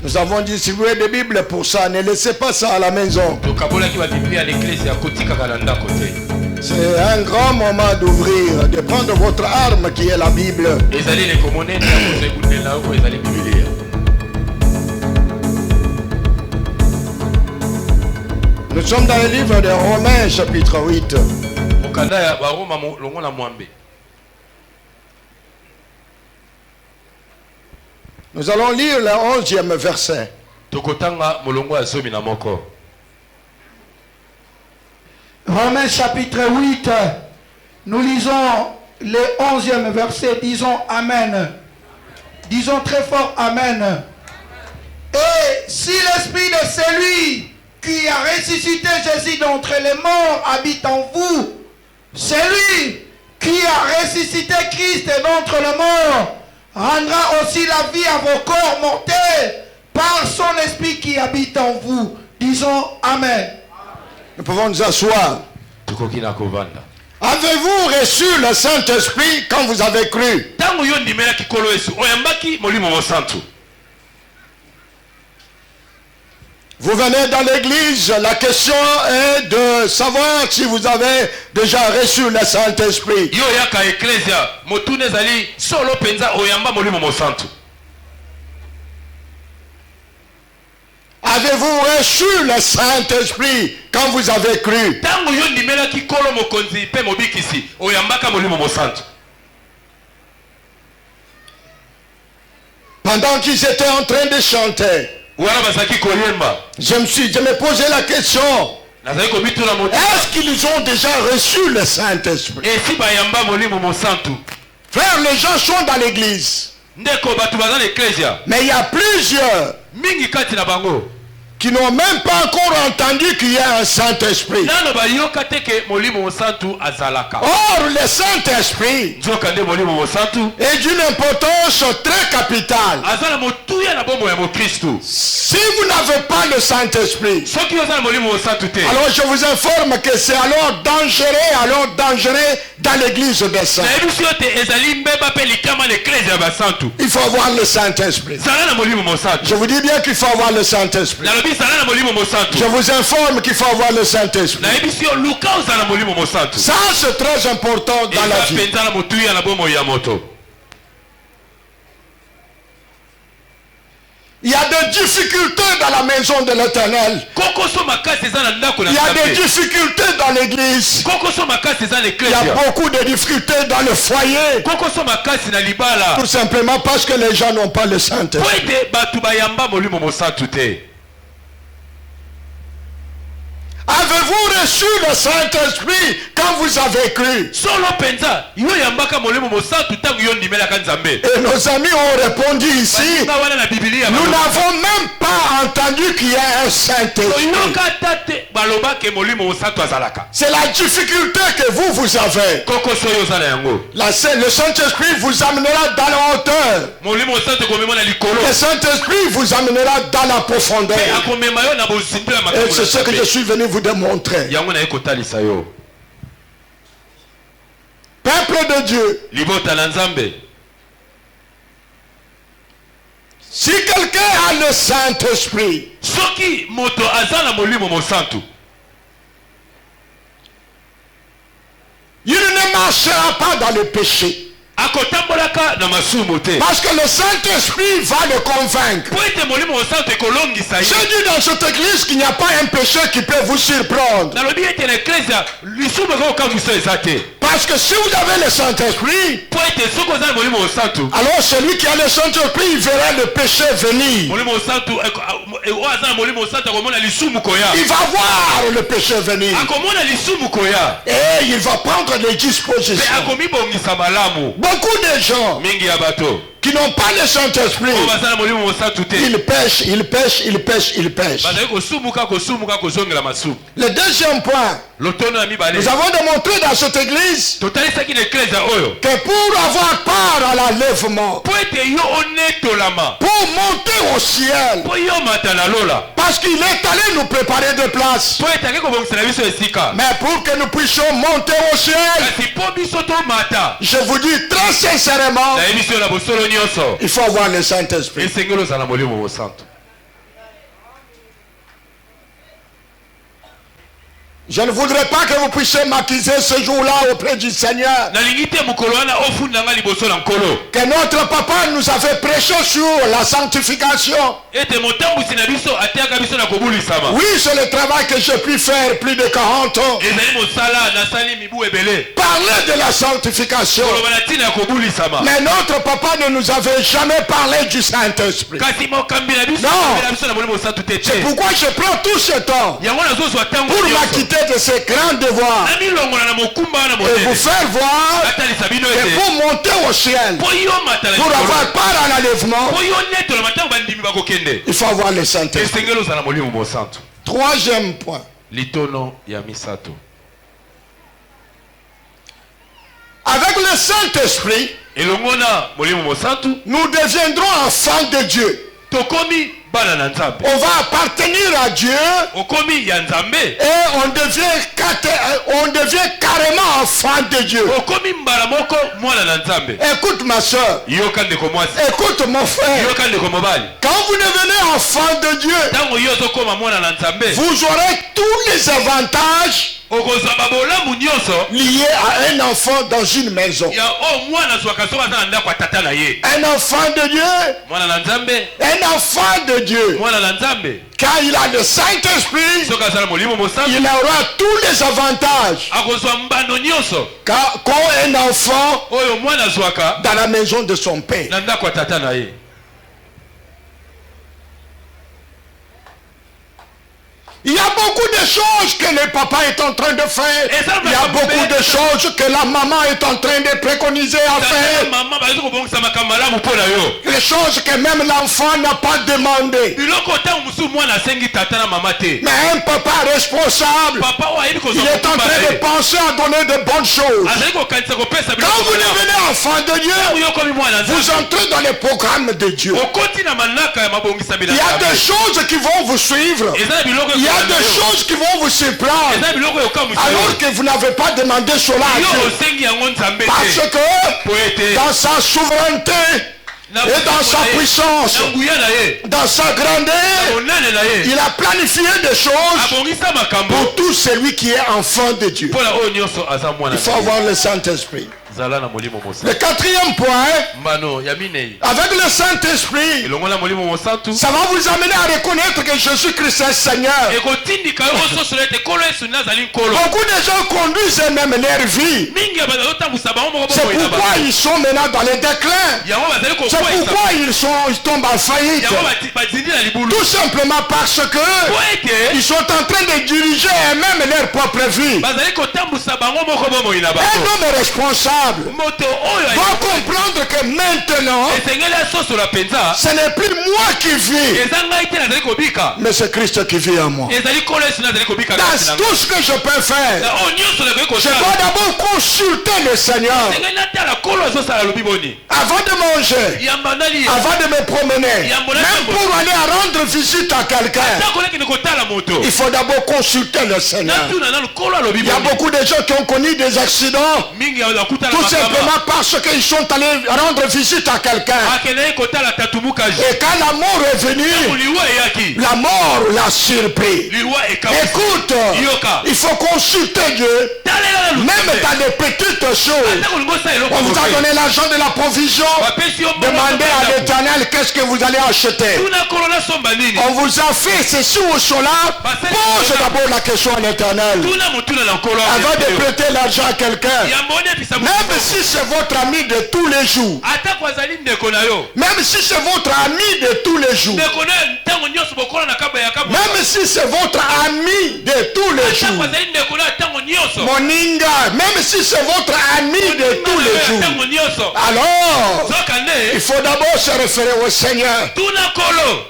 Nous avons distribué des Bibles pour ça. Ne laissez pas ça à la maison. C'est un grand moment d'ouvrir, de prendre votre arme qui est la Bible. Nous sommes dans le livre de Romains chapitre 8. Nous allons lire le 11e verset. Romains chapitre 8, nous lisons le 11e verset, disons Amen. Disons très fort Amen. Et si l'esprit de celui qui a ressuscité Jésus d'entre les morts habite en vous, celui qui a ressuscité Christ d'entre les morts rendra aussi la vie à vos corps mortels par son esprit qui habite en vous. Disons Amen. Nous pouvons nous asseoir. Avez-vous reçu le Saint-Esprit quand vous avez cru? Vous venez dans l'église, la question est de savoir si vous avez déjà reçu le Saint-Esprit. Avez-vous reçu le Saint-Esprit quand vous avez cru? Pendant qu'ils étaient en train de chanter, je me posais la question, est-ce qu'ils ont déjà reçu le Saint-Esprit? Frère, les gens sont dans l'église, mais il y a plusieurs qui n'ont même pas encore entendu qu'il y a un Saint-Esprit. Or, le Saint-Esprit est d'une importance très capitale. Si vous n'avez pas le Saint-Esprit, alors je vous informe que c'est alors dangereux dans l'église des saints. Il faut avoir le Saint-Esprit. Je vous dis bien qu'il faut avoir le Saint-Esprit. Je vous informe qu'il faut avoir le Saint-Esprit. Ça, c'est très important dans la vie. Il y a des difficultés dans la maison de l'Éternel. Il y a des difficultés dans l'église. Il y a beaucoup de difficultés dans le foyer. Tout simplement parce que les gens n'ont pas le Saint-Esprit. Avez-vous reçu le Saint-Esprit quand vous avez cru? Et nos amis ont répondu ici, nous n'avons même pas entendu qu'il y a un Saint-Esprit. C'est la difficulté que vous avez. Le Saint-Esprit vous amènera dans la hauteur. Le Saint-Esprit vous amènera dans la profondeur. Et c'est ce que je suis venu vous démontrer. Peuple de Dieu, si quelqu'un a le Saint-Esprit, il ne marchera pas dans le péché. Parce que le Saint-Esprit va le convaincre. J'ai dit dans cette église qu'il n'y a pas un péché qui peut vous surprendre. Parce que si vous avez le Saint-Esprit, alors celui qui a le Saint-Esprit, il verra le péché venir. Il va voir le péché venir. Et il va prendre les dispositions. Beaucoup de gens qui n'ont pas le Saint-Esprit, ils pêchent. Le deuxième point, nous avons démontré dans cette église que pour avoir part à l'enlèvement, pour monter au ciel, Parce qu'il est allé nous préparer de place. Mais pour que nous puissions monter au ciel, je vous dis très sincèrement, il faut avoir le Saint-Esprit. Je ne voudrais pas que vous puissiez m'accuser ce jour-là auprès du Seigneur. Que notre papa nous avait prêché sur la sanctification. Oui, c'est le travail que j'ai pu faire plus de 40 ans. Parler de la sanctification. Mais notre papa ne nous avait jamais parlé du Saint-Esprit. Non. C'est pourquoi je prends tout ce temps pour m'acquitter de ces grands devoirs et vous faire voir que pour monter au ciel, pour avoir part à l'enlèvement, il faut avoir le Saint-Esprit. Troisième point. Avec le Saint-Esprit, nous deviendrons enfants de Dieu. On va appartenir à Dieu et on devient carrément enfant de Dieu. Écoute ma soeur, écoute mon frère, quand vous devenez enfant de Dieu, vous aurez tous les avantages liés à un enfant dans une maison. Un enfant de Dieu, un enfant de Dieu, quand il a le Saint-Esprit, il aura tous les avantages qu'ont un enfant dans la maison de son père. Il y a beaucoup de choses que le papa est en train de faire. Il y a beaucoup de choses que la maman est en train de préconiser à faire. Les choses que même l'enfant n'a pas demandé. Mais un papa responsable, il est en train de penser à donner de bonnes choses. Quand vous devenez enfant de Dieu, vous entrez dans le programme de Dieu. Il y a des choses qui vont vous suivre. Il y a des choses qui vont vous surprendre alors que vous n'avez pas demandé cela à Dieu. Parce que dans sa souveraineté et dans sa puissance, dans sa grandeur, il a planifié des choses pour tout celui qui est enfant de Dieu. Il faut avoir le Saint-Esprit. Le quatrième point, avec le Saint-Esprit, ça va vous amener à reconnaître que Jésus-Christ est Seigneur. Beaucoup de gens conduisent même leur vie. C'est pourquoi ils sont maintenant dans le déclin. C'est pourquoi ils tombent en faillite. Tout simplement parce que ils sont en train de diriger eux-mêmes leur propre vie. Un homme responsable va comprendre que maintenant ce n'est plus moi qui vis, mais c'est Christ qui vit en moi. Dans tout ce que je peux faire, je dois d'abord consulter le Seigneur avant de manger, avant de me promener, même pour aller à rendre visite à quelqu'un. Il faut d'abord consulter le Seigneur. Il y a beaucoup de gens qui ont connu des accidents tout simplement parce qu'ils sont allés rendre visite à quelqu'un. Et quand la mort est venue, la mort l'a surpris. Écoute, il faut consulter Dieu, même dans les petites choses. On vous a donné l'argent de la provision. Demandez à l'Éternel qu'est-ce que vous allez acheter. On vous a fait ceci ou cela. Pose d'abord la question à l'Éternel avant de prêter l'argent à quelqu'un. Même si c'est votre ami de tous les jours, même si c'est votre ami de tous les jours, même si c'est votre ami de tous les jours, Moninga, même si c'est votre ami de tous les jours, alors il faut d'abord se référer au Seigneur.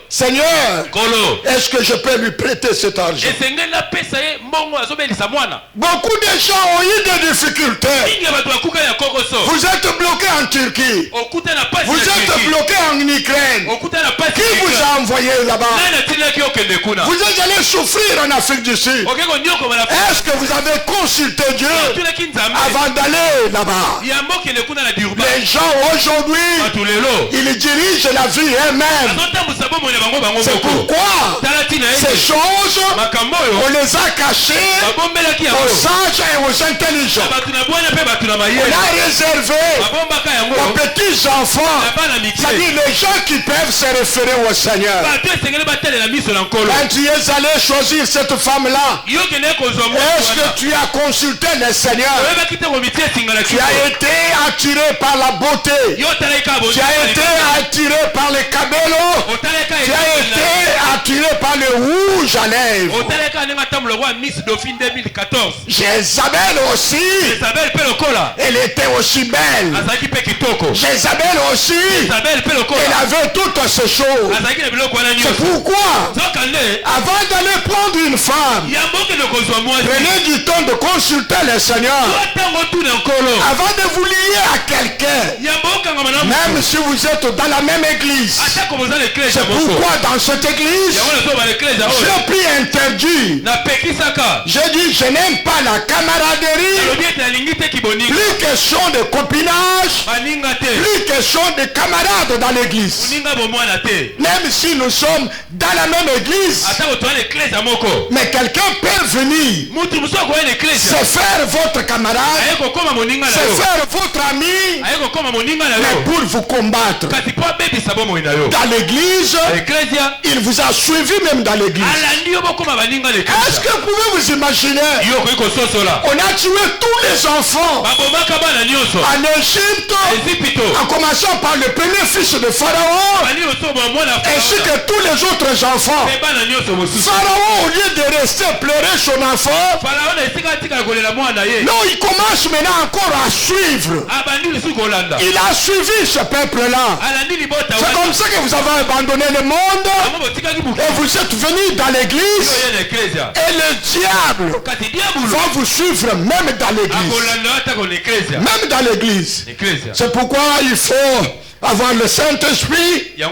Seigneur, est-ce que je peux lui prêter cet argent? Beaucoup de gens ont eu des difficultés. Vous êtes bloqués en Turquie. Vous êtes bloqués en Ukraine. Qui vous a envoyé là-bas? Vous êtes allé souffrir en Afrique du Sud. Est-ce que vous avez consulté Dieu avant d'aller là-bas? Les gens aujourd'hui, ils dirigent la vie eux-mêmes. C'est pourquoi ces choses, on les a cachées aux sages et aux intelligents. On a réservé aux petits enfants, c'est-à-dire les gens qui peuvent se référer au Seigneur. Quand tu es allé choisir cette femme-là, est-ce que tu as consulté le Seigneur? Tu as été attiré par la beauté. Tu as été attiré par les cabellos. Tu as été attiré par le rouge à lèvres. Jézabel aussi, elle était aussi belle. Jézabel aussi, elle avait toutes ces choses. C'est pourquoi, avant d'aller prendre une femme, prenez du temps de consulter le Seigneur. Avant de vous lier à quelqu'un, même si vous êtes dans la même église. C'est pourquoi dans cette église, j'ai pris interdit. J'ai dit, je n'aime pas la camaraderie. Plus question de copinage, plus question de camarades dans l'église. Même si nous sommes dans la même église, mais quelqu'un peut venir, c'est faire votre camarade, c'est faire votre ami, mais pour vous combattre. Dans l'église, il vous a suivi même dans l'église. Est-ce que vous pouvez vous imaginer? On a tué tous les enfants en Égypte, en commençant par le premier fils de Pharaon, ainsi que tous les autres enfants. Pharaon, au lieu de rester pleurer son enfant, non, il commence maintenant encore à suivre. Il a suivi ce peuple-là. C'est comme ça que vous avez abandonné le monde et vous êtes venus dans l'église, et le diable va vous suivre même dans l'église. Même dans l'église. C'est pourquoi il faut avoir le Saint-Esprit et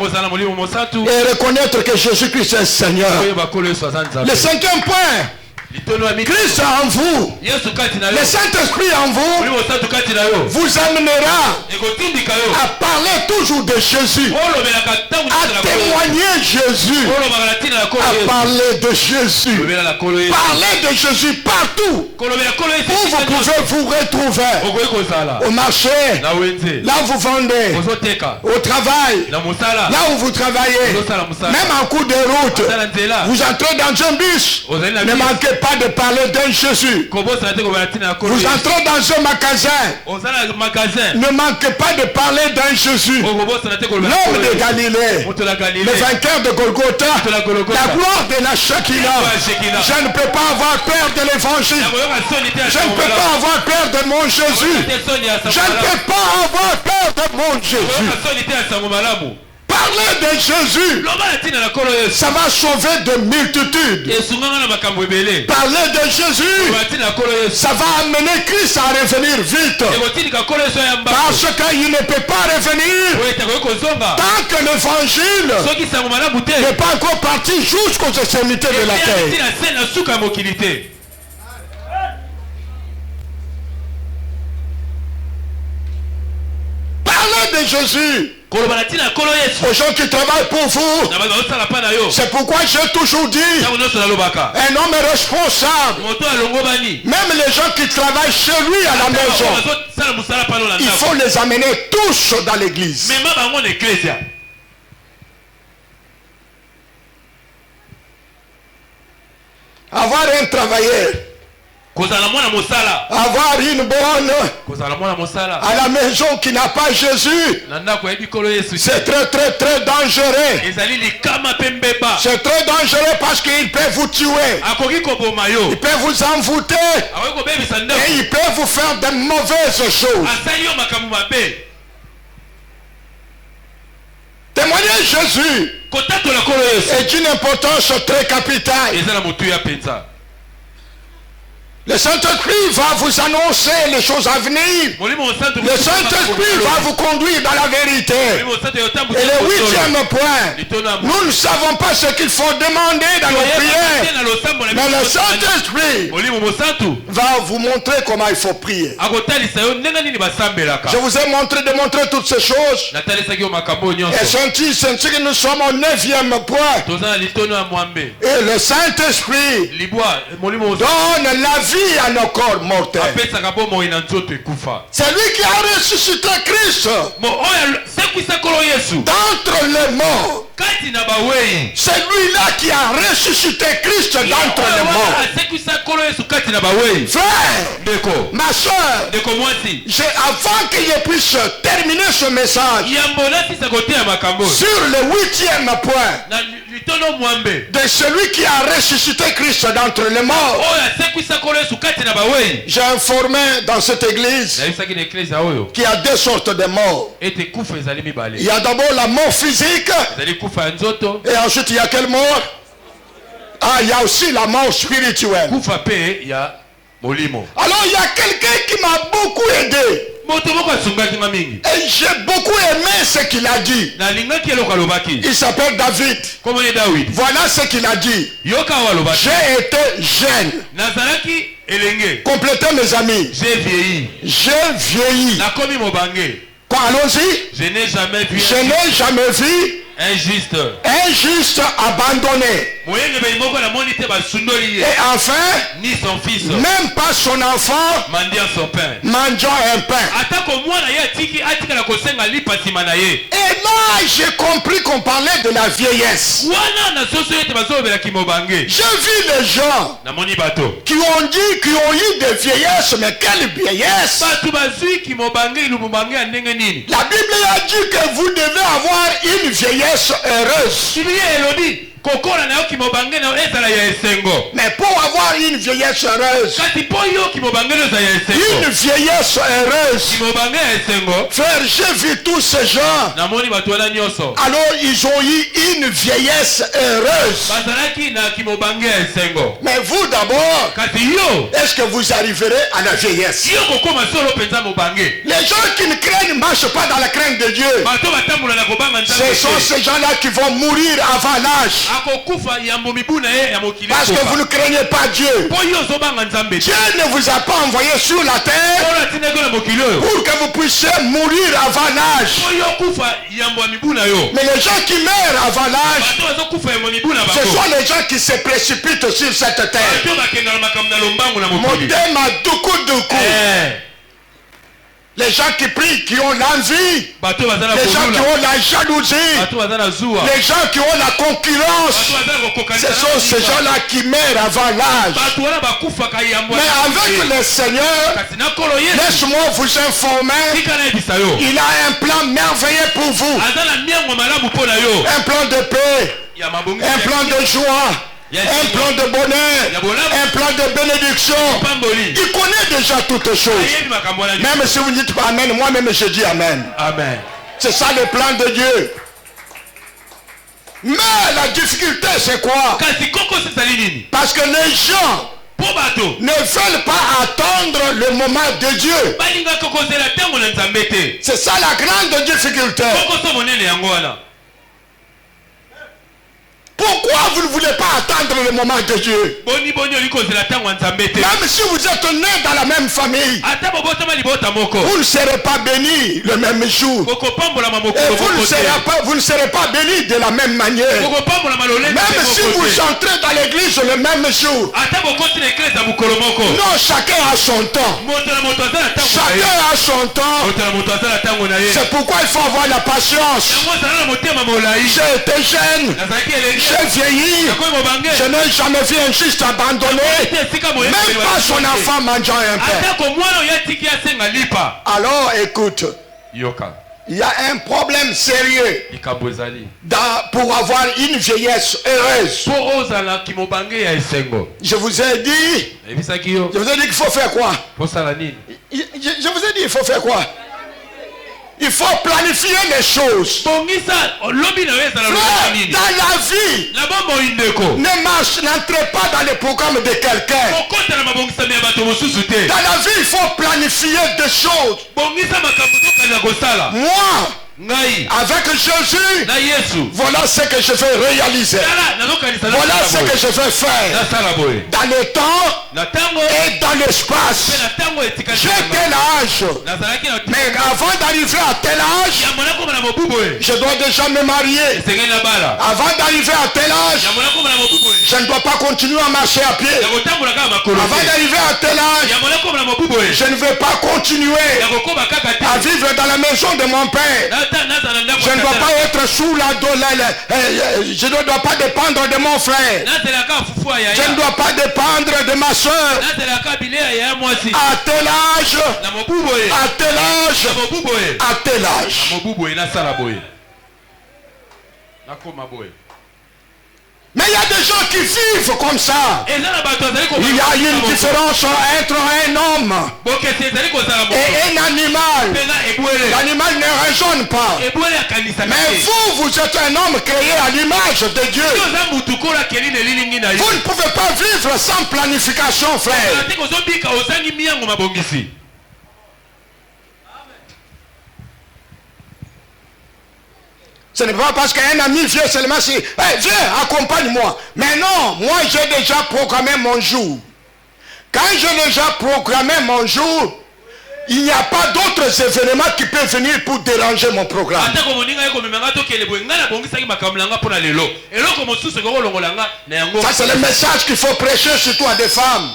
reconnaître que Jésus-Christ est Seigneur. Le cinquième point, Christ en vous, le Saint-Esprit en vous, vous amènera à parler toujours de Jésus, à témoigner Jésus, à parler de Jésus, parler de Jésus partout où vous pouvez vous retrouver, au marché, là où vous vendez, au travail, là où vous travaillez, même en cours de route, vous entrez dans un bus, ne manquez pas de parler d'un Jésus. Vous entrez dans un magasin, ne manquez pas de parler d'un Jésus. L'homme de Galilée, le vainqueur de Golgotha, la gloire de la Shekinah. Je ne peux pas avoir peur de l'évangile. Je ne peux pas avoir peur de mon Jésus. Je ne peux pas avoir peur de mon Jésus. Parler de Jésus, ça va sauver de multitudes. Parler de Jésus, ça va amener Christ à revenir vite. Parce qu'il ne peut pas revenir tant que l'évangile n'est pas encore parti jusqu'aux extrémités de la terre. Parlez de Jésus aux gens qui travaillent pour vous. C'est pourquoi j'ai toujours dit, un homme est responsable. Même les gens qui travaillent chez lui à la maison, il faut les amener tous dans l'église. Avoir un travailleur, avoir une bonne à la maison qui n'a pas Jésus, c'est très dangereux. C'est très dangereux parce qu'il peut vous tuer, il peut vous envoûter et il peut vous faire de mauvaises choses. Témoigner Jésus est d'une importance très capitale. Le Saint-Esprit va vous annoncer les choses à venir. Le Saint-Esprit va vous conduire dans la vérité. Et le huitième point, nous ne savons pas ce qu'il faut demander dans nos prières. Mais le Saint-Esprit va vous montrer comment il faut prier. Je vous ai démontré toutes ces choses. Et senti que nous sommes au 9e point. Et le Saint-Esprit donne la vie à nos corps mortels. C'est lui qui a ressuscité Christ d'entre les morts. C'est lui-là qui a ressuscité Christ d'entre les morts. Frère, ma soeur, avant que je puisse terminer ce message sur le 8e point de celui qui a ressuscité Christ d'entre les morts, j'ai informé dans cette église qu'il y a deux sortes de morts. Il y a d'abord la mort physique. Et ensuite il y a quelle mort? Ah, il y a aussi la mort spirituelle. Alors il y a quelqu'un qui m'a beaucoup aidé. Et j'ai beaucoup aimé ce qu'il a dit. Il s'appelle David. Voilà ce qu'il a dit. J'ai été jeune. Complétez mes amis. J'ai vieilli. Quoi, allons-y. Je n'ai jamais vu injuste abandonné. Et enfin, ni son fils, même pas son enfant mangeant un pain. Et là, j'ai compris qu'on parlait de la vieillesse. J'ai vu les gens qui ont dit qu'ils ont eu des vieillesses, mais quelle vieillesse! La Bible a dit que vous devez avoir une vieillesse heureuse. Mais pour avoir une vieillesse heureuse, frère, j'ai vu tous ces gens. Alors ils ont eu une vieillesse heureuse. Mais vous d'abord, est-ce que vous arriverez à la vieillesse? Les gens qui ne craignent ne marchent pas dans la crainte de Dieu. Ce sont ces gens-là qui vont mourir avant l'âge. Parce que vous ne craignez pas Dieu. Dieu ne vous a pas envoyé sur la terre pour que vous puissiez mourir avant l'âge. Mais les gens qui meurent avant l'âge, ce sont les gens qui se précipitent sur cette terre. Les gens qui prient, qui ont l'envie, les gens qui ont la jalousie, les gens qui ont la concurrence, ce sont ces gens-là qui meurent avant l'âge. Mais avec le Seigneur, laisse-moi vous informer, il a un plan merveilleux pour vous. Un plan de paix, un plan de joie, un plan de bonheur, un plan de bénédiction. Il connaît déjà toutes choses. Même si vous ne dites pas Amen, moi-même je dis Amen. Amen. C'est ça le plan de Dieu. Mais la difficulté c'est quoi? Parce que les gens ne veulent pas attendre le moment de Dieu. C'est ça la grande difficulté. Pourquoi vous ne voulez pas attendre le moment de Dieu? Même si vous êtes nés dans la même famille, vous ne serez pas bénis le même jour. Et vous ne serez pas bénis de la même manière. Même si vous entrez dans l'église le même jour. Non, chacun a son temps. Chacun a son temps. C'est pourquoi il faut avoir la patience. J'ai été jeune. J'ai vieilli, je n'ai jamais vu un juste abandonné, même pas son enfant mangeant un pain. Alors écoute, il y a un problème sérieux pour avoir une vieillesse heureuse. Je vous ai dit qu'il faut faire quoi? Je vous ai dit il faut faire quoi? Il faut planifier les choses. Frère, dans la vie, n'entrez pas dans les programmes de quelqu'un. Dans la vie, il faut planifier des choses. Moi, avec Jésus, voilà ce que je vais réaliser. Voilà ce que je vais faire. Dans le temps et dans l'espace. J'ai tel âge. Mais avant d'arriver à tel âge, je dois déjà me marier. Avant d'arriver à tel âge, je ne dois pas continuer à marcher à pied. Avant d'arriver à tel âge, je ne vais pas continuer à vivre dans la maison de mon père. Je ne dois pas être sous la je ne dois pas dépendre de mon frère. Je ne dois pas dépendre de ma soeur. À tel âge, à tel âge, à tel âge. Mais il y a des gens qui vivent comme ça. Il y a une différence entre un homme et un animal. L'animal ne raisonne pas. Mais vous êtes un homme créé à l'image de Dieu. Vous ne pouvez pas vivre sans planification, frère. Ce n'est pas parce qu'un ami vient seulement si, hey, viens, accompagne-moi. Mais non, moi j'ai déjà programmé mon jour. Quand j'ai déjà programmé mon jour, il n'y a pas d'autres événements qui peuvent venir pour déranger mon programme. Ça c'est le message qu'il faut prêcher surtout à des femmes.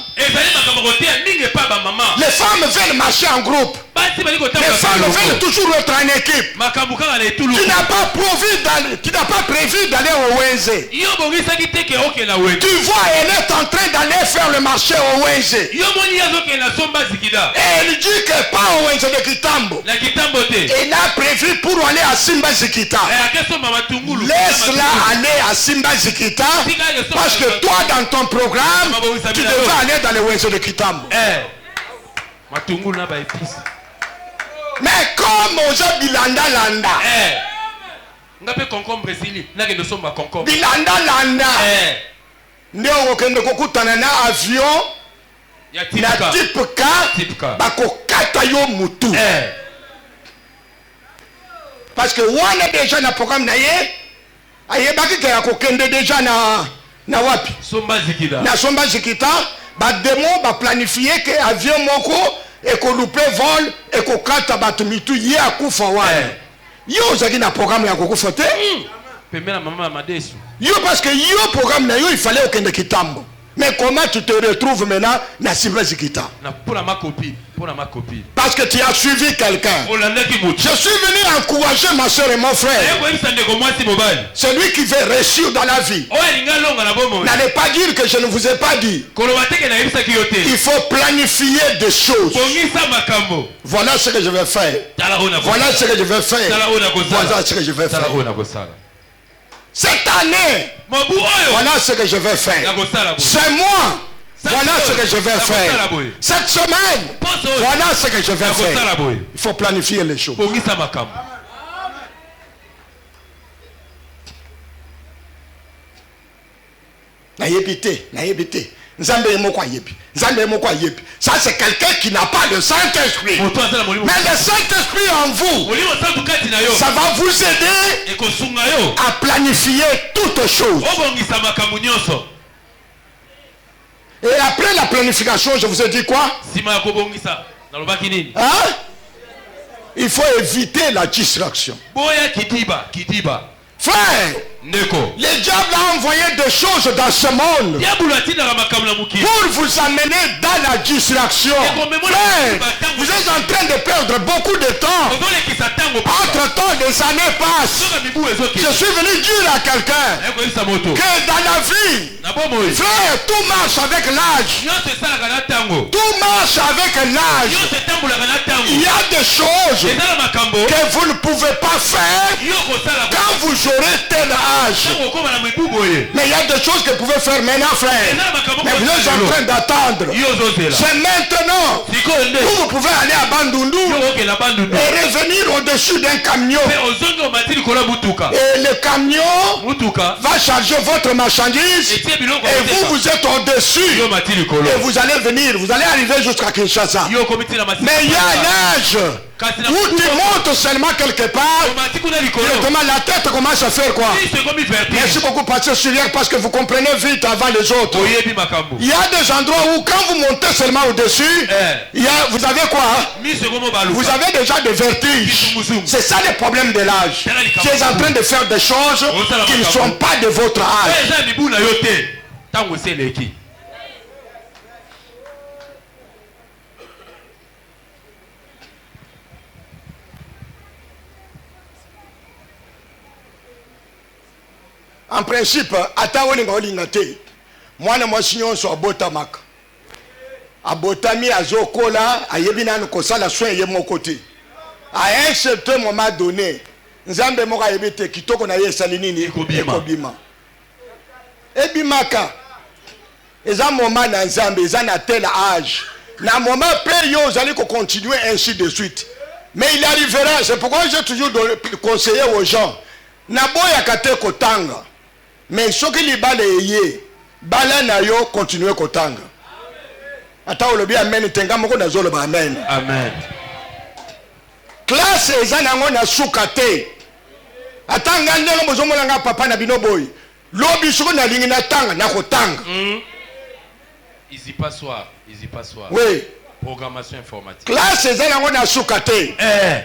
Les femmes veulent marcher en groupe. Les femmes veulent toujours être en équipe. Tu n'as pas prévu d'aller au Wenze. Tu vois, elle est en train d'aller faire le marché au Wenze. Et elle dit que pas au Wenze de Kitambo. Elle a prévu pour aller à Simba Zikita. Laisse-la aller à Simba Zikita. Parce que toi, dans ton programme, tu devais aller dans le Wenze de Kitambo. Mais comme aux gens Bilanda Landa, Bilanda Landa, ne kokutana na avion na type K, bako kata yo mutu. Parce que on est déjà na programme na ye, aye baki ke akokende déjà na wapi? Na Somba Zikita, ba demo ba planifier que avion moko et qu'on loupe vol et qu'on kata batumitu yé à kufa wana. Yo zaki na programme ya kufa te. Yo parce que yo programme na yo il fallait aucun de Kitambo. Mais comment tu te retrouves maintenant na Simba Zikita? Parce que tu as suivi quelqu'un. Je suis venu encourager ma soeur et mon frère. Celui qui veut réussir dans la vie, n'allez pas dire que je ne vous ai pas dit. Il faut planifier des choses. Voilà ce que je vais faire. Voilà ce que je vais faire. Voilà ce que je vais faire. Cette année, voilà ce que je vais faire. C'est moi. Voilà ce que je vais faire. Cette semaine, voilà ce que je vais faire. Il faut planifier les choses. Ça c'est quelqu'un qui n'a pas le Saint-Esprit. Mais le Saint-Esprit en vous, ça va vous aider à planifier toutes choses. Et après la planification, je vous ai dit quoi? Hein? Il faut éviter la distraction. Frère, le diable a envoyé des choses dans ce monde pour vous amener dans la distraction. Frère, vous êtes en train de perdre beaucoup de temps. Entre-temps, des années passent. Je suis venu dire à quelqu'un que dans la vie, frère, tout marche avec l'âge. Tout marche avec l'âge. Il y a des choses que vous ne pouvez pas faire quand vous aurez tel âge. l'âge. Mais il y a des choses que vous pouvez faire maintenant, frère. Mais vous êtes en train d'attendre. C'est maintenant où vous pouvez aller à Bandundu et revenir au-dessus d'un camion. Et le camion va charger votre marchandise et vous êtes au-dessus. Et vous allez venir, vous allez arriver jusqu'à Kinshasa. Mais il y a un âge où tu montes seulement quelque part, directement la tête commence à faire quoi? Merci beaucoup, pasteur Sylvain, parce que vous comprenez vite avant les autres. Il y a des endroits où quand vous montez seulement au-dessus, vous avez quoi? Vous avez déjà des vertiges. C'est ça le problème de l'âge. Tu es en train de faire des choses qui ne sont pas de votre âge. En principe, ataolinga olingate mwana mwasi nyonso abotamaka abotami azokola ayebi nanu kosala soin ye moko te. À un certain moment donné nzambe moko ayebi te kitoko na ye esali nini ekobima ebimaka eza moment na nzambe eza na tel âge na moment pe yo ozali continuer ainsi de suite. Mais il arrivera, c'est pourquoi j'ai toujours conseillé aux gens naboyaka te kotanga. Mais ce qui li bale ye bala na yo continuer kotanga. Ata olobi amen tenga moko na zolo ba amen. Amen. Classe eza nango na suka te. Atanga ndenge bozomona nga papa na bino boy. Lobi soko na lingi na tanga na kotanga. Ici pas soir, ici pas soir. Oui. Programmation informatique. Classe eza nango na suka te.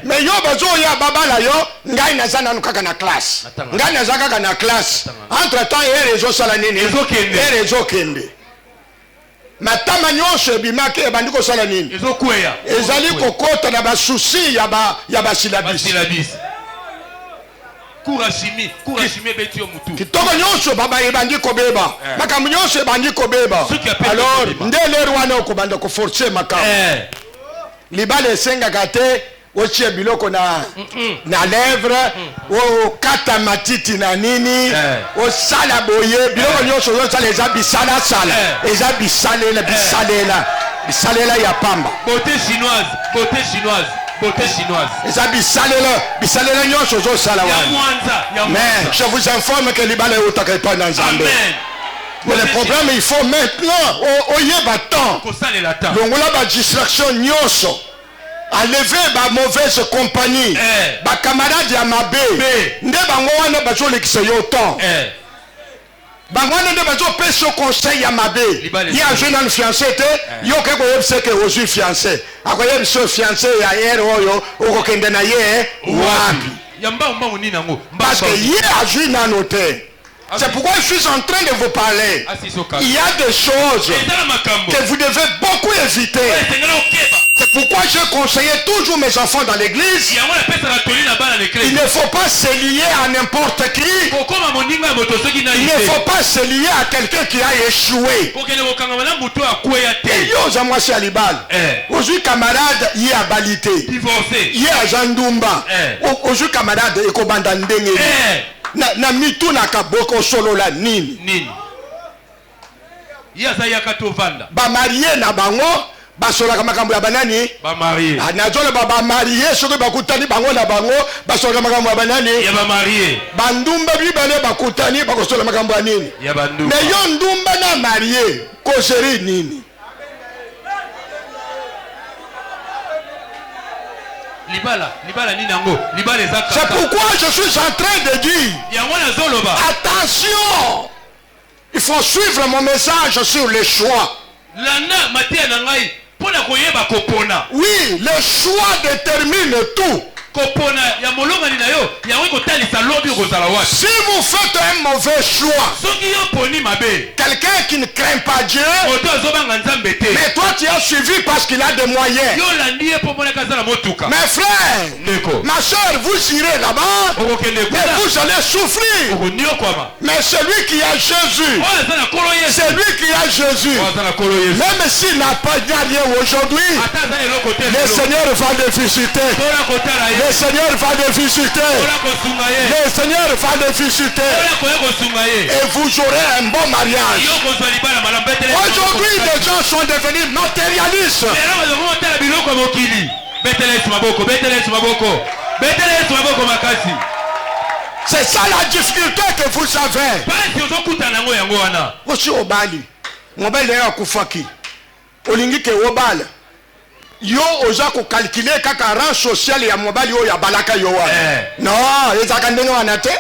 Mais yo bazo ya babala yo ngai na zana nukaka na classe. Ngai na zaka na classe. Entre temps et réseau sala nini? Réseau kende. Matama nyonso ebimaki ebandi kosala nini? Ezokweya. Ezali kokota na ba souci ya ba syllabus. Kurashimi betio mutu. Kitoko nyonso baba ebandi kobeba. Makambo nyonso ebandi kobeba. Alors ndele rwana okobanda ko forcer makambo. Libale senga kate otie biloko na lèvre o kata matiti na nini o sala boye biloko nyonso yo sala eza bisala sala eza bisalela ya pamba. Beauté chinoise. Eza bisalela nyonso zo sala wana. Mais je vous informe que libale otaka pas dans Nzambe. Mais le problème il faut maintenant oyeba temps. Longola ba distraction nyonso. Enlever ba mauvaise compagnie. Ba camarade ya mabe. Nde bango wana bazo lekisa yo temps. Bango wana nde bazo pesa conseil ya mabe. Ya jeune en fiancé te, yo ke ko yebse ke ozu fiancé. Akoye so fiancé ya ero oyo okokende na ye wapi. Yamba mba nini nango. Parce que ye a joué na noté. C'est pourquoi je suis en train de vous parler. Il y a des choses que vous devez beaucoup éviter. C'est pourquoi je conseillais toujours mes enfants dans l'église. Il ne faut pas se lier à n'importe qui. Il ne faut pas se lier à quelqu'un qui a échoué. Et yo, moi c'est Alibal. Aujourd'hui, camarade, il y a Balité. Il y a Jandumba. Aujourd'hui, camarade, il y a Bandandenge. Na mitu na kaboko solo la nini yaza yakato vanda ba marié na bango ba sola ka makambo ya banani ba marié na zolo ba marié soko ba kutani bango na bango ba sola ka makambo ya banani ya ba marié bandumba bibale ba kutani ba ko sola makambo ya nini ya bandumba mais yo ndumba na marié ko seri nini libala ninango libala ezaka. C'est pourquoi je suis en train de dire attention, il faut suivre mon message sur les choix. Oui, le choix détermine tout. Si vous faites un mauvais choix, quelqu'un qui ne craint pas Dieu, mais toi tu as suivi parce qu'il a des moyens. Mes frères, ma soeur, vous irez là-bas, mais vous allez souffrir. Mais celui qui a Jésus, même s'il n'a pas rien aujourd'hui, le Seigneur va le visiter. Le Seigneur va les visiter. Le Seigneur va les visiter. Et vous aurez un bon mariage. Aujourd'hui, les gens sont devenus matérialistes. C'est ça la difficulté que vous avez. Aussi au Bali, mon bel est à Koufaki. Olingi ke obala. Yo oza ko calculer kaka rang social ya mobali yo ya balaka yo wa. Non, ezaka ndengo anate.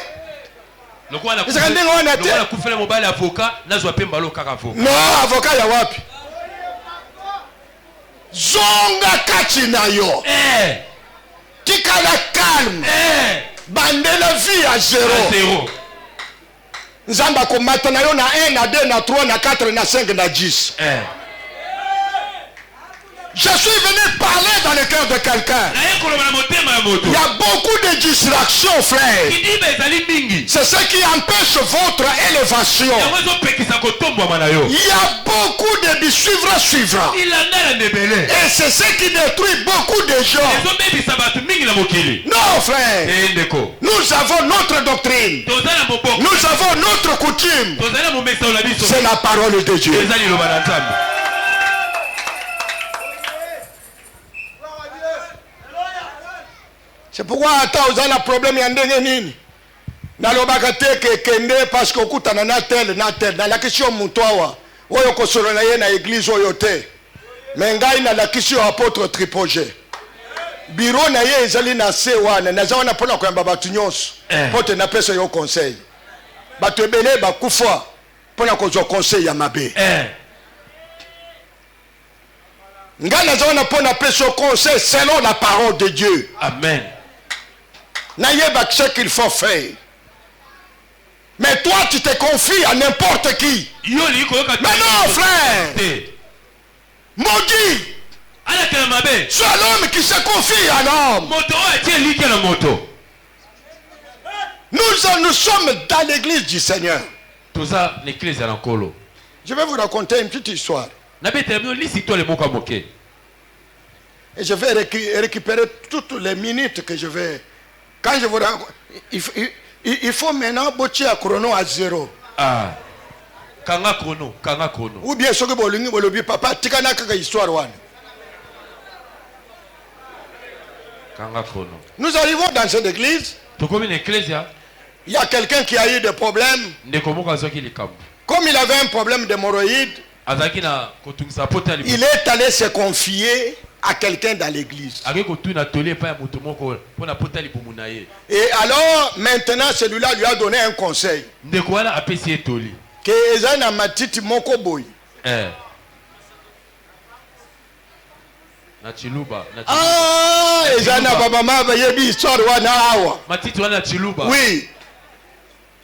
Ezaka ndengo anate. Lokwa kufela mobali avocat nazwa pemba lo kaka avocat. Non, avocat ya wapi? Zonga kati na yo. Tikala calme. Bande la vie à zéro. Nzamba komata na yo na 1, na 2, na 3, na 4, na 5, na 10. Je suis venu parler dans le cœur de quelqu'un. Il y a beaucoup de distractions, frère. C'est ce qui empêche votre élévation. Il y a beaucoup de suivre. Et c'est ce qui détruit beaucoup de gens. Non, frère. Nous avons notre doctrine. Nous avons notre coutume. C'est la parole de Dieu. C'est pourquoi attends, vous avez un problème, il y a un nini. Dans le bagate que kende parce que kuta na tel na la question mutwawa. Oyo ko solo na ye na église oyote. Mais ngai na la question apôtre Tripogé. Bureau na ye ezali na C1 na zawana pona ko yamba batu nyonso. Pote na pesa yo conseil. Batu ebele ba kufa pona ko zo conseil ya mabe. Ngai na zawana pona pesa conseil selon la parole de Dieu. Amen. N'ayez ce qu'il faut faire. Mais toi, tu te confies à n'importe qui. Mais non, frère. Maudit. C'est l'homme qui se confie à l'homme. Nous sommes dans l'église du Seigneur. Je vais vous raconter une petite histoire. Et je vais récupérer toutes les minutes que je vais. Quand je vous raconte, il faut maintenant botcher à chrono à 0. Kanga chrono. Ou bien ce que vous voulez, papa, tu as une histoire. Kanga chrono. Nous arrivons dans cette église. Il y a quelqu'un qui a eu des problèmes. Comme il avait un problème d'hémorroïdes, il est allé se confier à quelqu'un dans l'église. Et alors, maintenant, celui-là lui a donné un conseil. Que Ezana Matiti Mokoboy. Ah, Ezana Babama Bayebi histoire wana awa. Oui.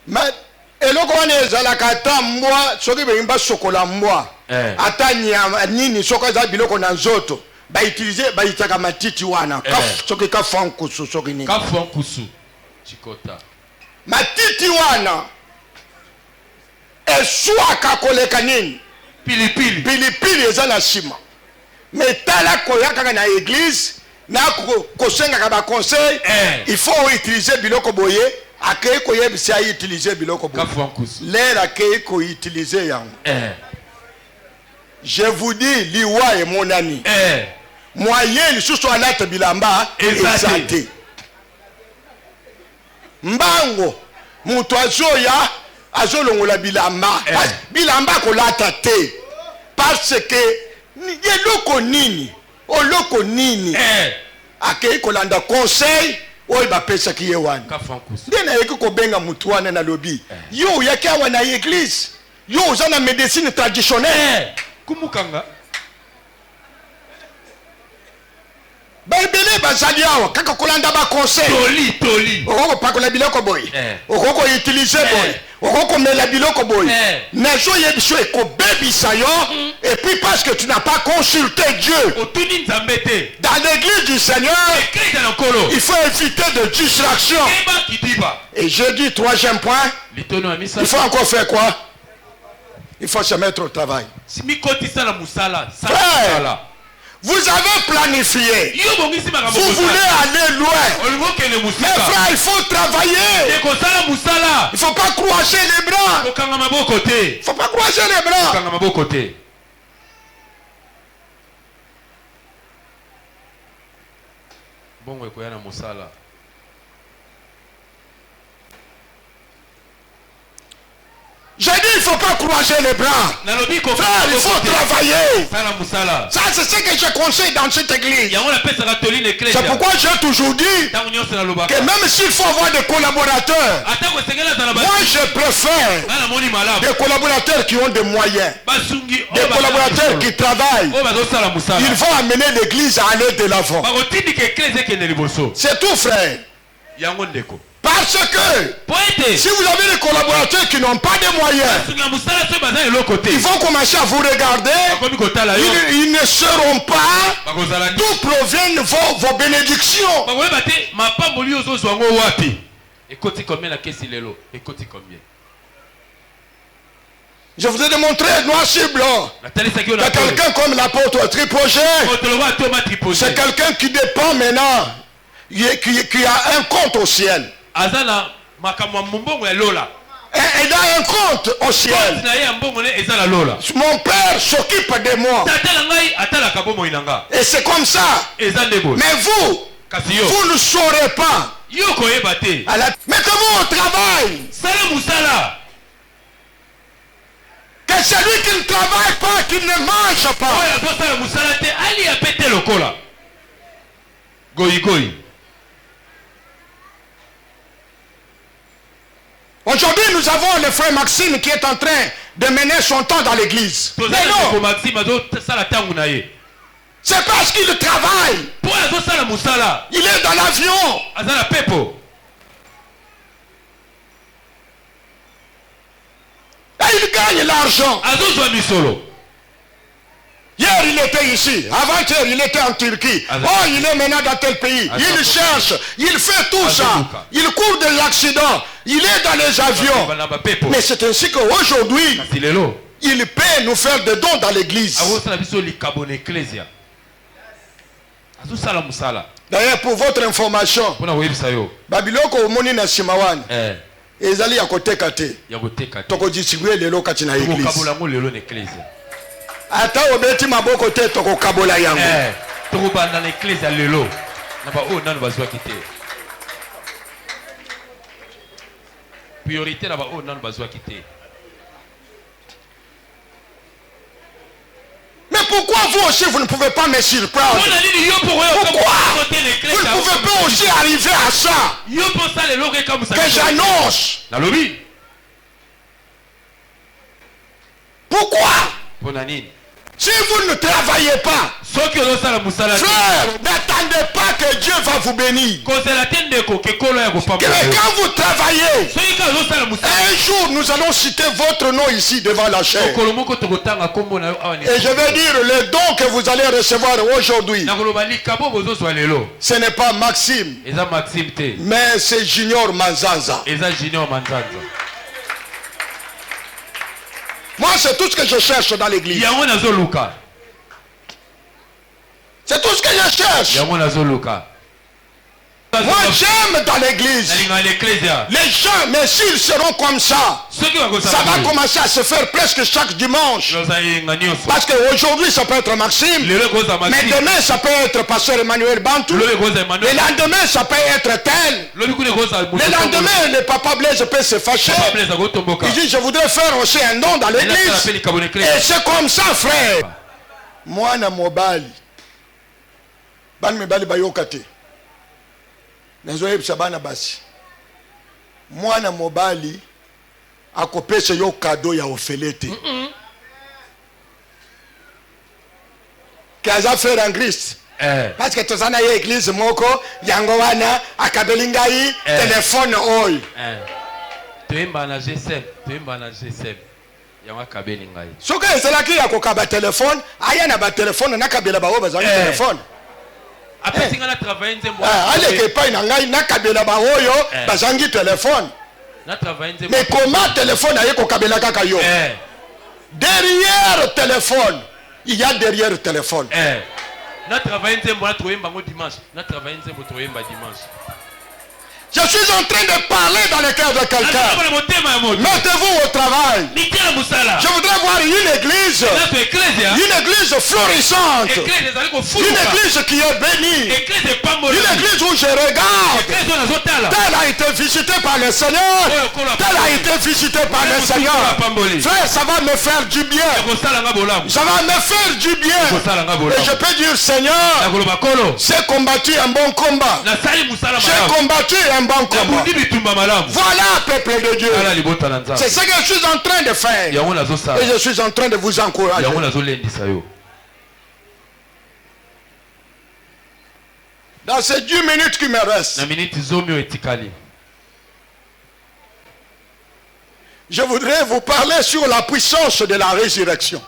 Mais eloko wana ezalaka ata mbwa soki beyimba sokola mbwa. Ata nyama nini soka za biloko na nzoto. Ba utiliser ba itaka matiti wana soki ka fankusu soki nini ka fankusu chikota matiti wana eswaka koleka nini pilipili eza na sima mais tala koyaka na église na kosenga ka ba conseil il faut utiliser biloko boye akei koyebisa utiliser biloko boye ka fankusu l'air akei ko utiliser yango je vous dis liwa et mon ami moyen lisusu alata bilamba ezate mbango mutu azoya azolongola bilamba bilamba kolata te parce que eloko nini oloko nini akei kolanda conseil oyo bapesaki ye wana nde nayeki kobenga mutu wana na lobi yo oyaki awa na église yo oza na médecine traditionnelle kumukanga Baibele bazali awa kaka kolanda ba conseil toli okoko pakola biloko boy okoko utiliser boy okoko mela biloko boy nazo yebiso ekobebisa yo et puis parce que tu n'as pas consulté Dieu dans l'église du Seigneur il faut éviter de distraction. Et je dis troisième point, il faut encore faire quoi? Il faut se mettre au travail. Frère, Vous avez planifié. Vous voulez aller loin. Mais frère, il faut travailler. Il ne faut pas croiser les bras. Il ne faut pas croiser les bras. J'ai dit il ne faut pas croiser les bras. Frère, il faut travailler. Ça, c'est ce que je conseille dans cette église. C'est pourquoi j'ai toujours dit que même s'il faut avoir des collaborateurs, moi je préfère des collaborateurs qui ont des moyens, des collaborateurs qui travaillent. Ils vont amener l'église à aller de l'avant. C'est tout, frère. Parce que si vous avez des collaborateurs qui n'ont pas de moyens, ils vont commencer à vous regarder. Ils ne sauront pas d'où proviennent vos bénédictions. Je vous ai démontré noir sur blanc. Il y a quelqu'un comme l'apôtre Tripoché. C'est quelqu'un qui dépend maintenant, qui a un compte au ciel. Et il a un compte au ciel. Mon père s'occupe de moi. Et c'est comme ça. Mais vous ne saurez pas. Mettez-vous au travail. Que celui qui ne travaille pas, qui ne mange pas. Aujourd'hui, nous avons le frère Maxime qui est en train de mener son temps dans l'église. Mais non, c'est parce qu'il travaille. Il est dans l'avion. Et il gagne l'argent. Hier, il était ici. Avant-hier, il était en Turquie. Oh, il est maintenant dans tel pays. Il cherche. Il fait tout ça. Il court des accidents. Il est dans les avions. Mais c'est ainsi qu'aujourd'hui, il peut nous faire des dons dans l'église. D'ailleurs, pour votre information, Babiloko omoni na Simawan. Ezali ya koteka te. Toko distribuer lelo kati na église. Ata obeti maboko te toko kabola yango. Toko ba dans l'église ya lelo. Na ba o nanu bazwa kité. Priorité na ba o nanu bazwa kité. Mais pourquoi vous aussi vous ne pouvez pas me surprendre? Pourquoi vous ne pouvez pas aussi arriver à ça que j'annonce? Pourquoi? Si vous ne travaillez pas, frère, n'attendez pas que Dieu va vous bénir. Mais quand vous travaillez, un jour nous allons citer votre nom ici devant la chair. Et je vais dire le don que vous allez recevoir aujourd'hui. Ce n'est pas Maxime, mais c'est Junior Manzanza. Moi, c'est tout ce que je cherche dans l'église. C'est tout ce que je cherche. Moi, j'aime dans l'église. Les gens, mais s'ils seront comme ça, ça va commencer à se faire presque chaque dimanche. Parce qu'aujourd'hui, ça peut être Maxime. Mais demain, ça peut être Pasteur Emmanuel Bantou. Le lendemain, ça peut être tel. Le lendemain, le papa Blaise peut se fâcher. Il dit, je voudrais faire aussi un don dans l'église. Et c'est comme ça, frère. Moi, na mobali. Ban mobali bayokate. Nazoyebisa bana basi. Mwana mobali akopesa yo cadeau ya ofelete. Kaza frère en Christ. Parce que tozana ye église moko yango wana akabelingai téléphone oil. Toyemba na G7, toyemba na G7. Yango akabelingai. Soka esalaki ya kokaba téléphone, aya na ba téléphone na kabela ba oba za téléphone. Après si on a travaillé allez que pas ngai na kabela ba oyo bazangi téléphone. Mais comment téléphone aye ko kabela kaka yo? Derrière téléphone, il y a derrière téléphone. Je suis en train de parler dans le cœur de quelqu'un. Mettez-vous au travail. Je voudrais voir une église florissante. Une église qui est bénie. Une église où je regarde. Telle a été visitée par le Seigneur. Telle a été visitée par le Seigneur. Frère, ça va me faire du bien. Ça va me faire du bien. Et je peux dire, Seigneur, j'ai combattu un bon combat. J'ai combattu un bon combat. Voilà, peuple de Dieu. C'est ce que je suis en train de faire. Et je suis en train de vous encourager. Dans ces 10 minutes qui me restent, je voudrais vous parler sur la puissance de la résurrection.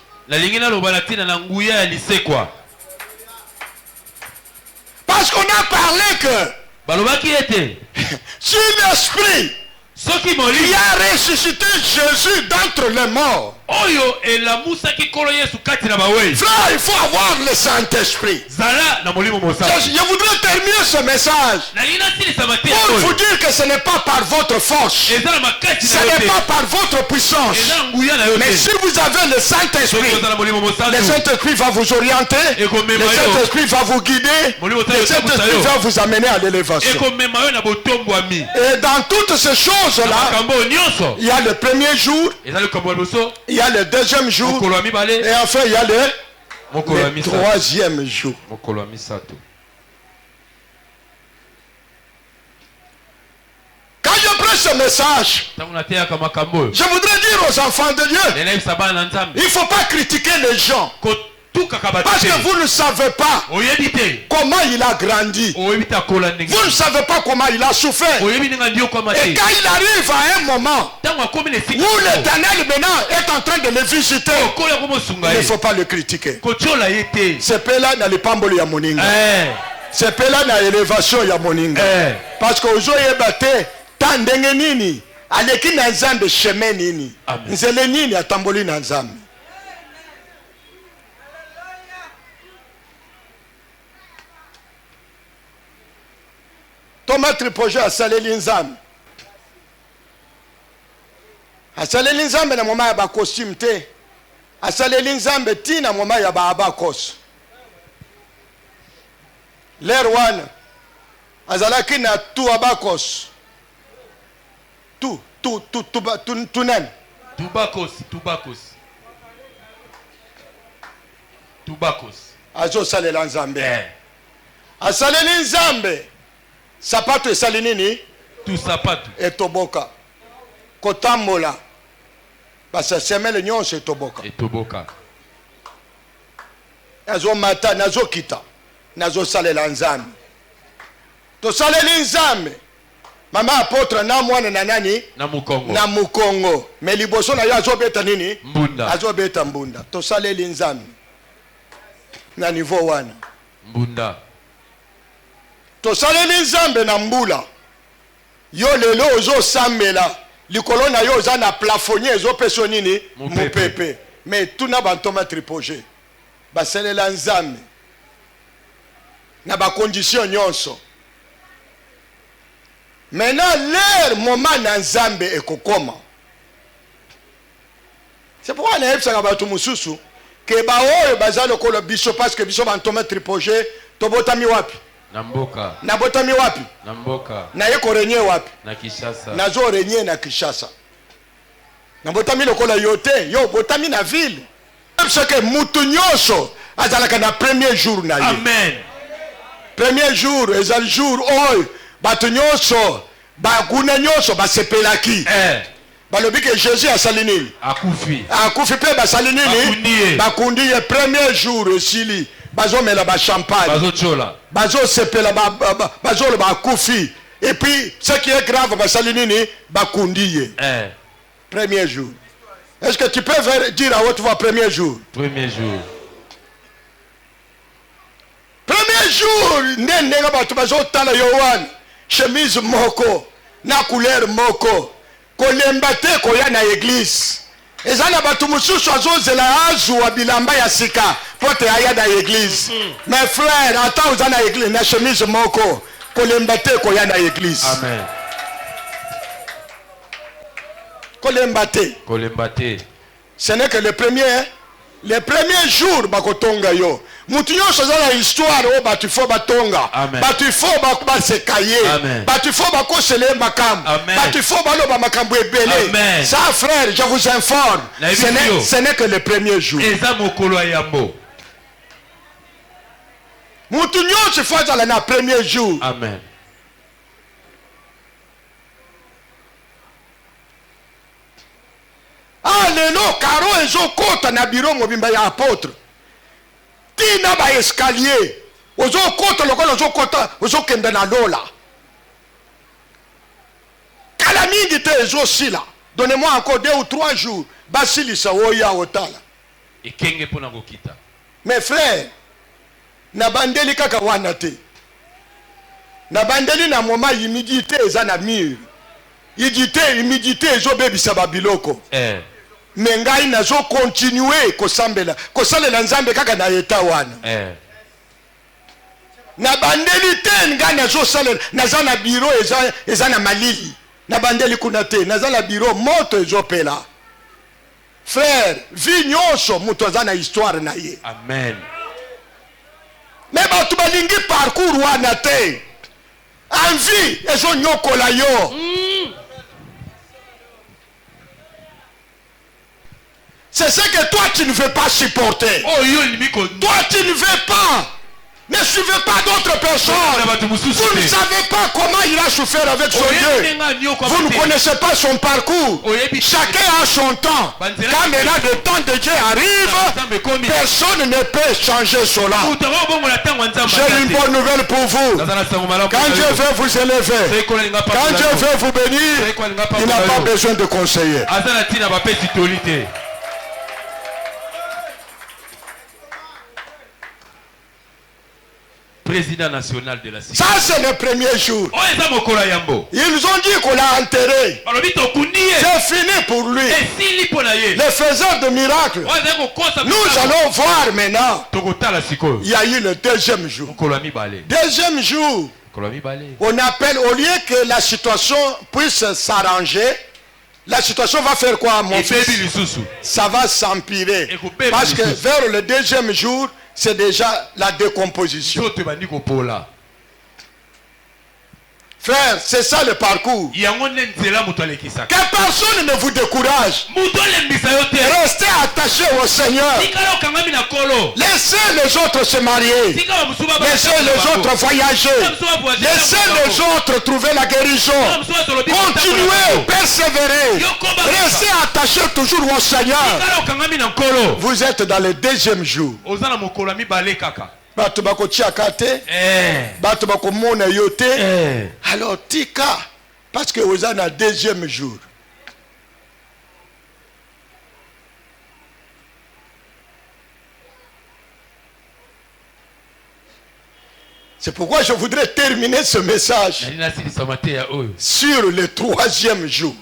Parce qu'on a parlé que si l'esprit qui a ressuscité Jésus d'entre les morts, frère, il faut avoir le Saint-Esprit. Je voudrais terminer ce message pour vous dire que ce n'est pas par votre force, ce n'est pas par votre puissance, mais si vous avez le Saint-Esprit, le Saint-Esprit va vous orienter, le Saint-Esprit va vous guider, le Saint-Esprit va vous amener à l'élévation. Et dans toutes ces choses-là, il y a le premier jour, il y a le deuxième jour, et enfin il y a le troisième jour. Quand je prends ce message, je voudrais dire aux enfants de Dieu, il ne faut pas critiquer les gens. Parce que vous ne savez pas comment il a grandi. Vous ne savez pas comment il a souffert. Et quand il arrive à un moment où l'Éternel maintenant est en train de le visiter, il ne faut pas le critiquer. C'est là dans les pamboli ya moninga. C'est là dans l'élévation ya moninga. Parce que aujourd'hui batté tant ndenge nini aleki na nzambe chemin nini. Nzele nini atamboli na nzambe. Thomas Tripoje asaleli nzambe. Asaleli nzambe na moma ya ba costume te. Asaleli nzambe ti na moma ya ba abakos. Lerwan azalaki na tu abakos. Tunen. Tubakos. Azo salela nzambe. Asaleli nzambe. Sapato esali nini? Tu sapato. Etoboka. Kotambola. Basa semele nyonso etoboka. Etoboka. Nazo mata, nazo kita. Nazo salela nzambe. To saleli nzambe. Mama apotre na mwana na nani? Na Mukongo. Na Mukongo. Me liboso na yo azobeta nini? Mbunda. Azobeta mbunda. To saleli nzambe. Na niveau wana. Mbunda. To saleli nzambe na mbula. Yo lelo ozo sambela. Likolo na yo oza na plafonnier ezo peso nini? Mupepe. Mais tout na bantoma Tripoje. Baselela nzambe. Na ba condition nyonso. Maintenant leur moment na nzambe ekokoma. C'est pourquoi on a eu ça batu mususu ke ba oyo bazalo ko le biso parce que biso bantoma Tripoje to botami wapi? Na mboka. Na botami wapi? Na mboka. Na yeko renye wapi? Na Kinshasa. Na zo renye na Kinshasa. Na botami lokola yote, yo botami na ville. Parce que mutu nyonso azalaka na premier jour na ye. Amen. Premier jour, ezal jour oy batu nyonso bakuna nyonso basepelaki. Balobi que Jésus a sali nini? Akufi. Akufi pe basali nini? Bakundi ye premier jour esili. Bazo mela ba champagne. Bazo chola. Bazo sepela bazo le ba kufi. Et puis ce qui est grave basali nini? Bakundi ye. Premier jour. Est-ce que tu peux dire à haute voix premier jour? Premier jour. Premier jour, nenga batu bazo tala yowan. Chemise moko, na couleur moko. Kolemba te koya na église. Ezana batu mususu azozela azu wa bilamba ya sika. Pote aya dans l'église. Mes frères, attends vous dans l'église, na chemise moko, kolembate koya dans l'église. Amen. Kolembate. Ce n'est que le premier, hein? Les premiers jours bakotonga yo. Mutu nyonso za la histoire o batufo batonga. Batufo ba se cahier. Batufo bakosele makam. Batufo baloba makambo ebele. Ça frère, je vous informe. Ce n'est que le premier jour. Eza mokolo yambo. Mutu nyonso fa za na premier jour. Amen. Ah lelo karo ezokota na biro mobimba ya apôtre. Tina ba escalier. Ozokota lokola ozokota ozokenda na lola. Kala mingi te ezosila. Donnez-moi encore 2 ou 3 jours. Basilisa oya otala. Ekenge pona kokita. Mes frères, na bandeli kaka wana te. Na bandeli na moma humidité eza na mur. Humidité ezobebisa babiloko. Mais ngai nazo continuer kosalela nzambe kaka na eta wana. Na bandeli te ngai nazo salela naza na bureau eza na malili. Na bandeli kuna te naza na bureau moto ezopela. Frère, vie nyonso muto aza na histoire na ye. Amen. Mais batu balingi parcours wana te. Envie ezo nyokola yo. C'est ce que toi tu ne veux pas supporter. Toi tu ne veux pas. Ne suivez pas d'autres personnes. Vous ne savez pas comment il a souffert avec son Dieu. Vous ne connaissez pas son parcours. Chacun a son temps. Quand maintenant le temps de Dieu arrive, personne ne peut changer cela. J'ai une bonne nouvelle pour vous. Quand Dieu veut vous élever, quand Dieu veut vous bénir, il n'a pas besoin de conseiller. Président national de la cité. Ça c'est le premier jour. Ils ont dit qu'on l'a enterré. C'est fini pour lui. Le faiseur de miracles. Nous allons voir maintenant. Il y a eu le deuxième jour. Deuxième jour. On appelle, au lieu que la situation puisse s'arranger, la situation va faire quoi, mon fils? Ça va s'empirer. Parce que vers le deuxième jour, c'est déjà la décomposition. Frère, c'est ça le parcours. Que personne ne vous décourage. Restez attachés au Seigneur. Laissez les autres se marier. Laissez les autres voyager. Laissez les autres trouver la guérison. Continuez, persévérez. Restez attachés toujours au Seigneur. Vous êtes dans le deuxième jour. Bato bakotiaka te, bato bakomona yo te. Alors tika, parce que vous êtes dans le deuxième jour. C'est pourquoi je voudrais terminer ce message sur le troisième jour.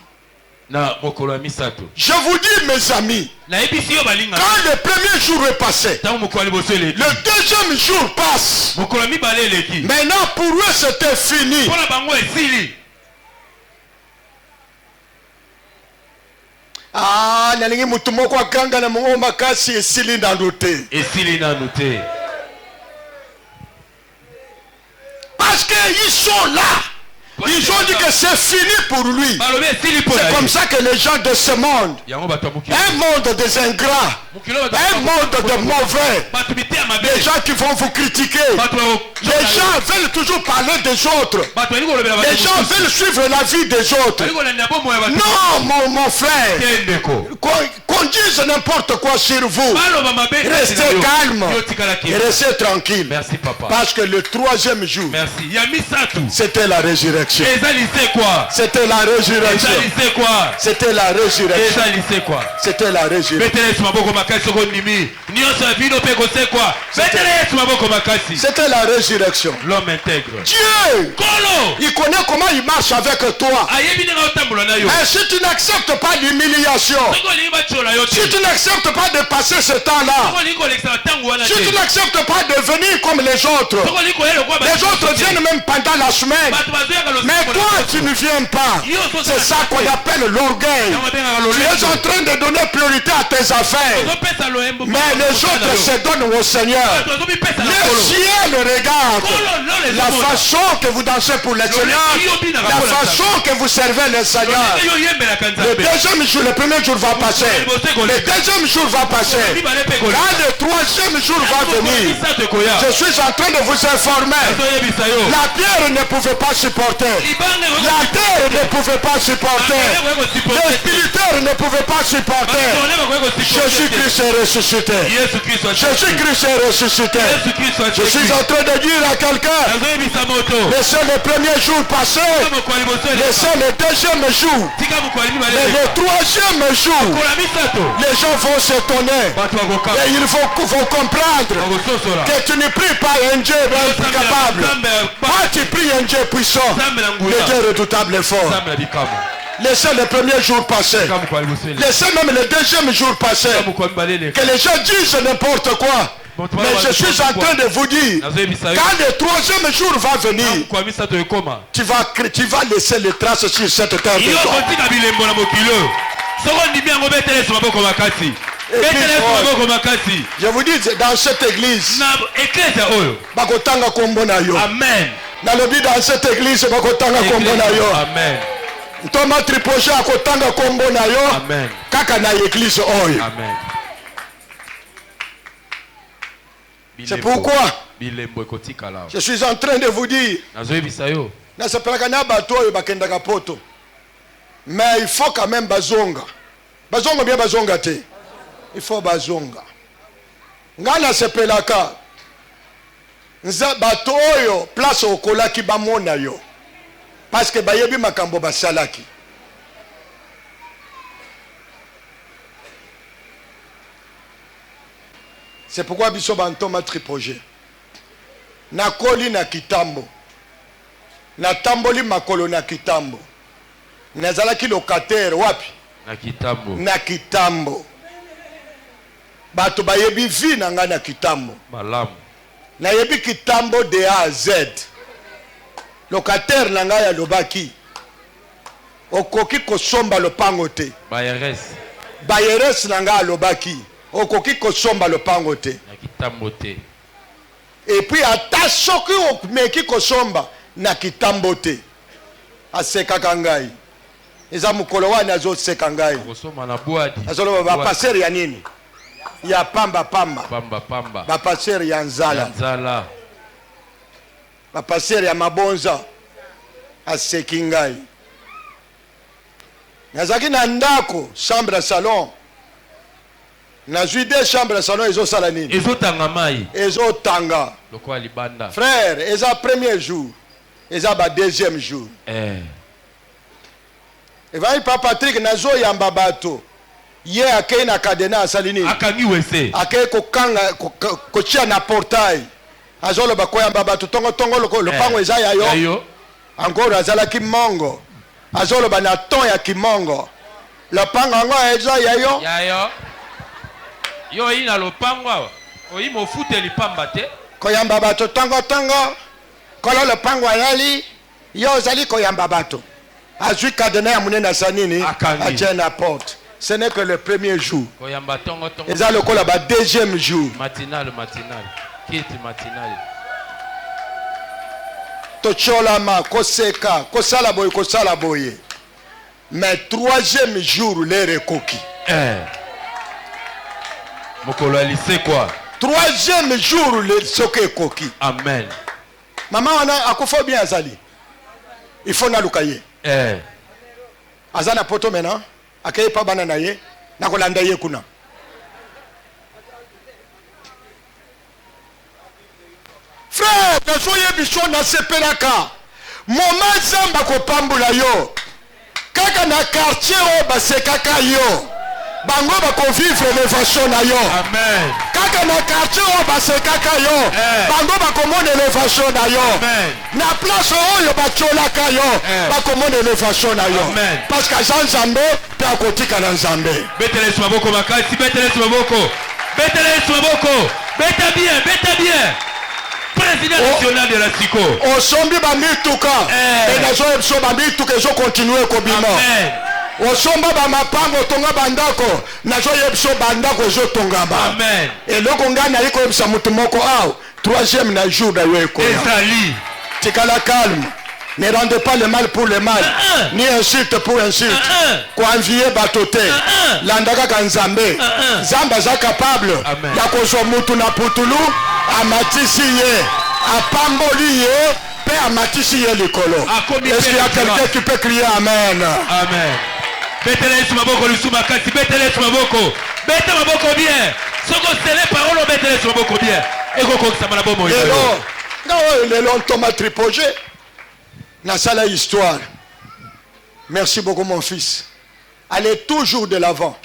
Je vous dis, mes amis, quand le premier jour est passé, le deuxième jour passe. Maintenant, pour eux, c'était fini. Ah, nalingi mutumoko akanga na mungo makasi esili na ndoute. Parce qu'ils sont là. Ils ont dit que c'est fini pour lui. C'est comme ça que les gens de ce monde, un monde des ingrats, un monde de mauvais, des gens qui vont vous critiquer, les gens veulent toujours parler des autres, les gens veulent suivre la vie des autres. Non, mon frère, qu'on dise n'importe quoi sur vous, restez calme et restez tranquille. Merci, papa. Parce que le troisième jour, c'était la résurrection. C'était la résurrection. C'était la résurrection. C'était la résurrection. C'était la résurrection. L'homme intègre. Dieu, il connaît comment il marche avec toi. Mais si tu n'acceptes pas l'humiliation, si tu n'acceptes pas de passer ce temps-là, si tu n'acceptes pas de venir comme les autres viennent même pendant la semaine, mais toi tu ne viens pas. C'est ça qu'on appelle l'orgueil. Tu es en train de donner priorité à tes affaires, mais les autres se donnent au Seigneur. Le ciel regarde la façon que vous dansez pour le Seigneur, la façon que vous servez le Seigneur. Le deuxième jour, le premier jour va passer, le deuxième jour va passer, quand le troisième jour va venir. Je suis en train de vous informer. La terre ne pouvait pas supporter, la terre ne pouvait pas supporter, les spirituels ne pouvaient pas supporter. Jésus-Christ est ressuscité. Jésus-Christ est ressuscité. Je suis en train de dire à quelqu'un, laissez le premier jour passer, laissez le deuxième jour, et le troisième jour, les gens vont s'étonner et ils vont comprendre que tu ne pries pas un Dieu capable. Quand tu pries un Dieu puissant, le Dieu redoutable est fort. Laissez le premier jour passer, laissez même le deuxième jour passer, que les gens disent n'importe quoi. Mais je suis en train de vous dire, quand le troisième jour va venir, tu vas laisser les traces sur cette terre. Je vous dis, dans cette église, Amen. Dans cette église, Amen. Thomas Tripoché a kotanga kombo na yo. Amen. Kaka na église oyo. Amen. C'est pourquoi je suis en train de vous dire, mais il faut quand même bazonga. Bazonga bien bazonga te. Il faut bazonga. Ngana sepelaka. Nza bato oyo place okolaki bamona yo. Parce que bayebi makambo basalaki. C'est pourquoi biso bantoma tripoje. Na koli na kitambo. Na tamboli makolo na kitambo. Nazalaki locataire wapi? Na kitambo. Na kitambo. Bato bayebi vi na nga na kitambo. Malamu. Na yebi kitambo de A à Z. Locataire na nga ya lobaki. Okoki kosomba lopango te. Bayeres. Bayeres na nga lobaki. Okoki kosomba lopango te. Na kitambo te. Et puis ata soki omeki kosomba na kitambo te. Asekaka ngai. Eza mukolo wana azoseka ngai. Kosoma na boadi. Azoloba ba passer ya nini? Ya pamba pamba. Pamba pamba. Ba passer ya nzala. Nzala. Ba passer ya mabonza. Aseki ngai. Nazaki na ndako, chambre salon. Nazui des chambres salon ezo sala nini? Ezo tanga mai. Ezo tanga. Lokwa libanda. Frère, eza premier jour. Eza ba deuxième jour. Et va Papa Patrick nazo yamba bato. Ye akei na kadena asali nini? Akangi wese. Akei kokanga kochia na portail. Azolo bakoyamba bato tongo lopango eza ya yo. Ayo. Encore azala kimongo. Azolo bana ton ya kimongo. Lopango ngo eza ya yo. Ya yo. Yo ina lopango awa. Oyi mofute lipamba te. Koyamba bato tongo. Kolo lopango ayali. Yo zali koyamba bato. Azui kadena ya munena sanini. Atie na porte. Ce n'est que le premier jour. Koyamba tongo. Eza lokola ba deuxième jour. Matinal. Kiti matinal. Tocholama, koseka, kosala boye. Mais troisième jour, les recoquis. Mokolo alise quoi? Troisième jour, les soke koki. Amen. Maman, on a akufo bien azali. Il faut na lukaye. Azana poto maintenant. Akaye pa banana ye. Na kolanda ye kuna. Frère, nazoye biso na sepelaka. Moma zamba ko pambula yo. Kaka na quartier o basekaka yo. Bango ba ko vivre l'évasion na yo. Amen. Kaka quartier oyo basekaka yo bango bakomona élévation na yo na place oyo batiolaka yo bakomona élévation na yo parce que aza nzambe mpe akotika na nzambe. Betela Yesu maboko makasi, betela Yesu maboko, betela Yesu maboko, beta bien, beta bien. Président national de la Siko. Osombi bamituka enazoyeba biso bamituka ezokontinue kobima. Osomba bamapango tonga bandako nazoyeba biso bandako ezotongama. Eloko ngai nayi koyebisa mutu moko awa troisième na jour na yo ekoya. Ezali tikala calme. Ne rendez pas le mal pour le mal, ni insulte pour insulte. Koanvier batote, landaka kanzambe. Zamba za capable. Ya kozwa mutu na putulu, amatisi ye, apamboli ye, pe amatisi ye likolo. Est-ce qu'il y a quelqu'un qui peut crier Amen? Amen. Betele Yesu maboko lusuma kasi, betele Yesu maboko. Bete maboko bien. Soko sele parole betele Yesu maboko bien. Eko kokisa mana bomo. Lelo, ngawo lelo ntoma tripoje. Na sala histoire. Merci beaucoup mon fils. Allez toujours de l'avant.